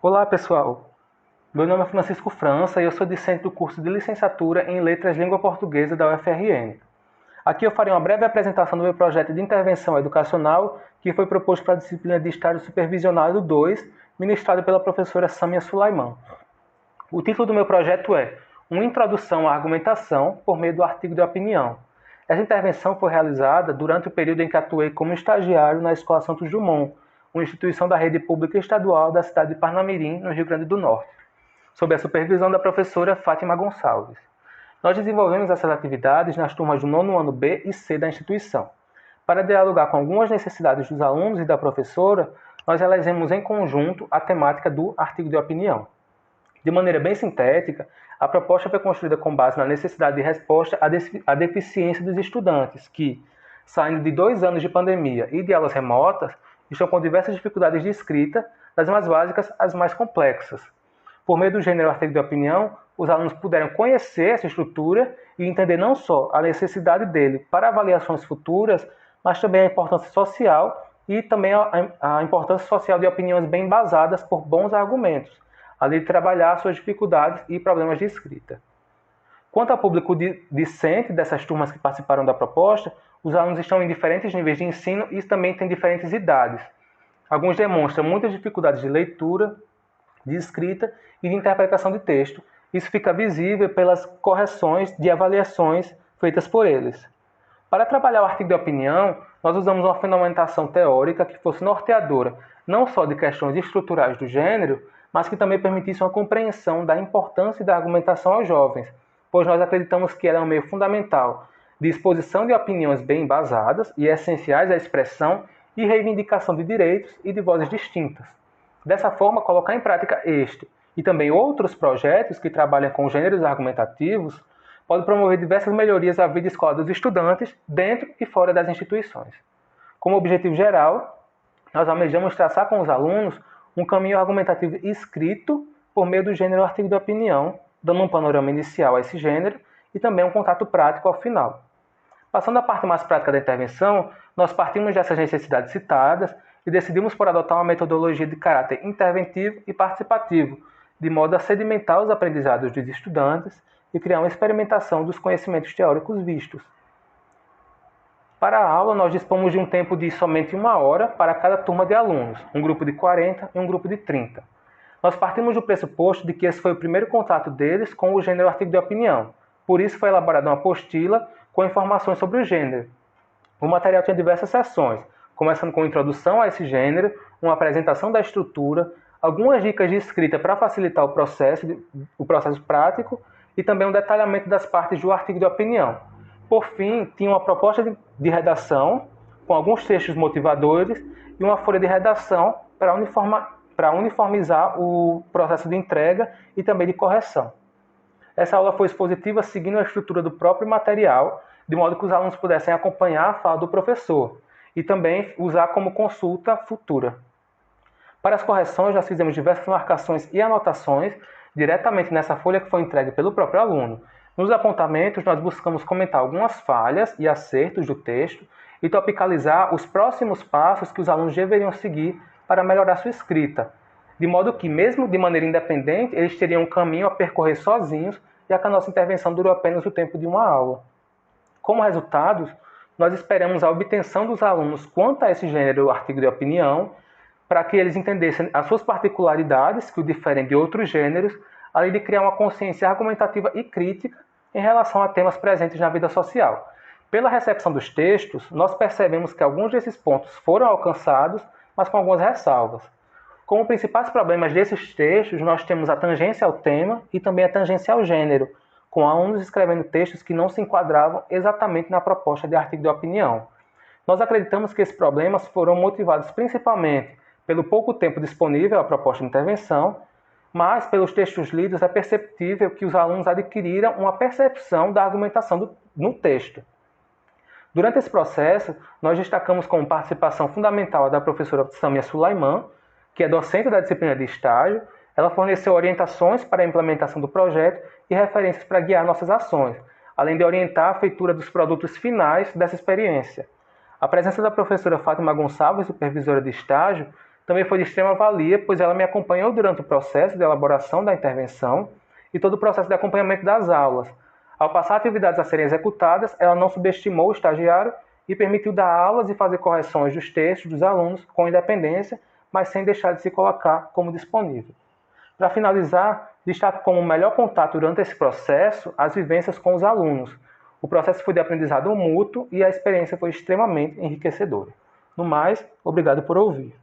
Olá, pessoal. Meu nome é Francisco França e eu sou discente do curso de Licenciatura em Letras Língua Portuguesa da UFRN. Aqui eu farei uma breve apresentação do meu projeto de intervenção educacional que foi proposto para a disciplina de Estágio Supervisionado 2, ministrado pela professora Samia Sulaiman. O título do meu projeto é Uma Introdução à Argumentação por meio do artigo de opinião. Essa intervenção foi realizada durante o período em que atuei como estagiário na Escola Santos Dumont, uma instituição da rede pública estadual da cidade de Parnamirim, no Rio Grande do Norte, sob a supervisão da professora Fátima Gonçalves. Nós desenvolvemos essas atividades nas turmas do nono ano B e C da instituição. Para dialogar com algumas necessidades dos alunos e da professora, nós elegemos em conjunto a temática do artigo de opinião. De maneira bem sintética, a proposta foi construída com base na necessidade de resposta à deficiência dos estudantes que, saindo de 2 anos de pandemia e de aulas remotas, estão com diversas dificuldades de escrita, das mais básicas às mais complexas. Por meio do gênero artigo de opinião, os alunos puderam conhecer essa estrutura e entender não só a necessidade dele para avaliações futuras, mas também a importância social e também a importância social de opiniões bem embasadas por bons argumentos, além de trabalhar suas dificuldades e problemas de escrita. Quanto ao público discente dessas turmas que participaram da proposta, os alunos estão em diferentes níveis de ensino e também têm diferentes idades. Alguns demonstram muitas dificuldades de leitura, de escrita e de interpretação de texto. Isso fica visível pelas correções de avaliações feitas por eles. Para trabalhar o artigo de opinião, nós usamos uma fundamentação teórica que fosse norteadora não só de questões estruturais do gênero, mas que também permitisse uma compreensão da importância da argumentação aos jovens, pois nós acreditamos que ela é um meio fundamental de exposição de opiniões bem embasadas e essenciais à expressão e reivindicação de direitos e de vozes distintas. Dessa forma, colocar em prática este e também outros projetos que trabalham com gêneros argumentativos pode promover diversas melhorias à vida escolar dos estudantes dentro e fora das instituições. Como objetivo geral, nós almejamos traçar com os alunos um caminho argumentativo escrito por meio do gênero artigo de opinião, dando um panorama inicial a esse gênero e também um contato prático ao final. Passando à parte mais prática da intervenção, nós partimos dessas necessidades citadas e decidimos por adotar uma metodologia de caráter interventivo e participativo, de modo a sedimentar os aprendizados dos estudantes e criar uma experimentação dos conhecimentos teóricos vistos. Para a aula, nós dispomos de um tempo de somente 1 hora para cada turma de alunos, um grupo de 40 e um grupo de 30. Nós partimos do pressuposto de que esse foi o primeiro contato deles com o gênero artigo de opinião. Por isso foi elaborada uma apostila com informações sobre o gênero. O material tinha diversas seções, começando com introdução a esse gênero, uma apresentação da estrutura, algumas dicas de escrita para facilitar o processo prático e também um detalhamento das partes do artigo de opinião. Por fim, tinha uma proposta de redação, com alguns textos motivadores e uma folha de redação para uniformizar o processo de entrega e também de correção. Essa aula foi expositiva seguindo a estrutura do próprio material, de modo que os alunos pudessem acompanhar a fala do professor e também usar como consulta futura. Para as correções, nós fizemos diversas marcações e anotações diretamente nessa folha que foi entregue pelo próprio aluno. Nos apontamentos, nós buscamos comentar algumas falhas e acertos do texto e topicalizar os próximos passos que os alunos deveriam seguir para melhorar sua escrita, de modo que, mesmo de maneira independente, eles teriam um caminho a percorrer sozinhos, já que a nossa intervenção durou apenas o tempo de uma aula. Como resultados, nós esperamos a obtenção dos alunos quanto a esse gênero artigo de opinião, para que eles entendessem as suas particularidades, que o diferem de outros gêneros, além de criar uma consciência argumentativa e crítica em relação a temas presentes na vida social. Pela recepção dos textos, nós percebemos que alguns desses pontos foram alcançados, mas com algumas ressalvas. Como principais problemas desses textos, nós temos a tangência ao tema e também a tangência ao gênero, com alunos escrevendo textos que não se enquadravam exatamente na proposta de artigo de opinião. Nós acreditamos que esses problemas foram motivados principalmente pelo pouco tempo disponível à proposta de intervenção, mas pelos textos lidos é perceptível que os alunos adquiriram uma percepção da argumentação no texto. Durante esse processo, nós destacamos como participação fundamental a da professora Samia Sulaiman, que é docente da disciplina de estágio. Ela forneceu orientações para a implementação do projeto e referências para guiar nossas ações, além de orientar a feitura dos produtos finais dessa experiência. A presença da professora Fátima Gonçalves, supervisora de estágio, Também foi de extrema valia, pois ela me acompanhou durante o processo de elaboração da intervenção e todo o processo de acompanhamento das aulas. Ao passar atividades a serem executadas, ela não subestimou o estagiário e permitiu dar aulas e fazer correções dos textos dos alunos com independência, mas sem deixar de se colocar como disponível. Para finalizar, destaco como melhor contato durante esse processo as vivências com os alunos. O processo foi de aprendizado mútuo e a experiência foi extremamente enriquecedora. No mais, obrigado por ouvir.